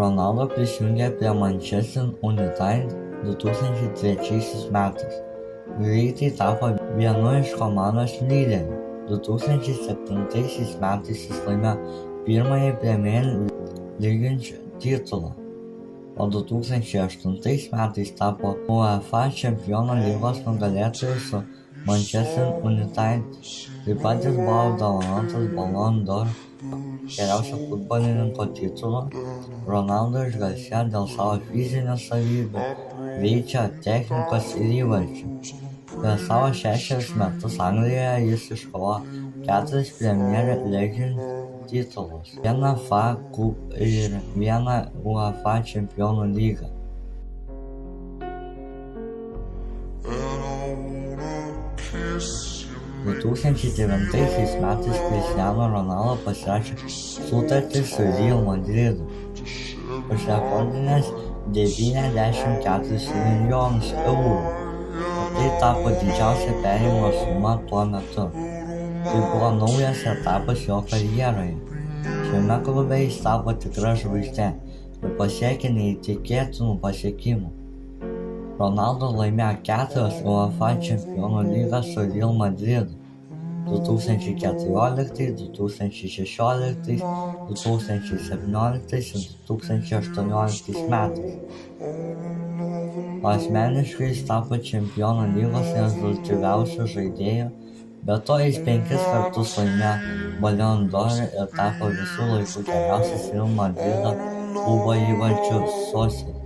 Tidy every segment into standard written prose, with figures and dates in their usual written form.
Ronaldo prisijungė prie Manchester United 2003 metais. Greitai tapo vienu iš komandos lyderių. 2007 metais jis laimėjo pirmąjį Premier lygos titulą, o 2008 metais tapo UEFA Čempionų lygos nugalėtoju su Manchester United. Taip pat jis buvo apdovanotas Ballon d'Or geriausio futbolininko titulu. Ronaldo išgarsėjo dėl savo fizinių savybių, greičio, technikos ir įvarčių. Per savo 6 metus Anglijoje jis iškovojo 4 Premier League titulus, 1 FA Cup ir 1 UEFA Čempionų lygą. – 2009 metais Cristiano Ronaldo pasirašė sutartį su Real Madridu už rekordinės 94 milijonus eurų. Tai tapo didžiausia perėjimo suma tuo metu. Tai buvo naujas etapas jo karjeroje. Šiame klube jis tapo tikra žvaigždė ir pasiekė neįtikėtinų pasiekimų. Ronaldo laimėjo 4 UEFA Čempionų lygas su Real Madridu 2014, 2016, 2017 ir 2018 metais. Asmeniškai jis tapo Čempionų lygos rezultatyviausiu žaidėju, be to jis 5 kartus laimėjo Ballon d'Or ir tapo visų laikų geriausias Real Madrido klubo įvarčių sosėlis.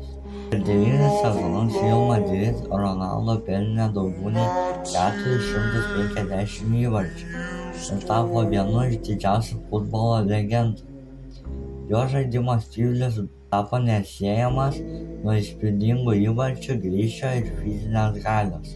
Per 9 sezonus Real Madrid Ronaldo pelnė daugiau nei 450 įvarčių ir tapo vienu iš didžiausių futbolo legendų. Jo žaidimo stilius tapo neatsiejamas nuo įspūdingų įvarčių, greičio ir fizinės galios.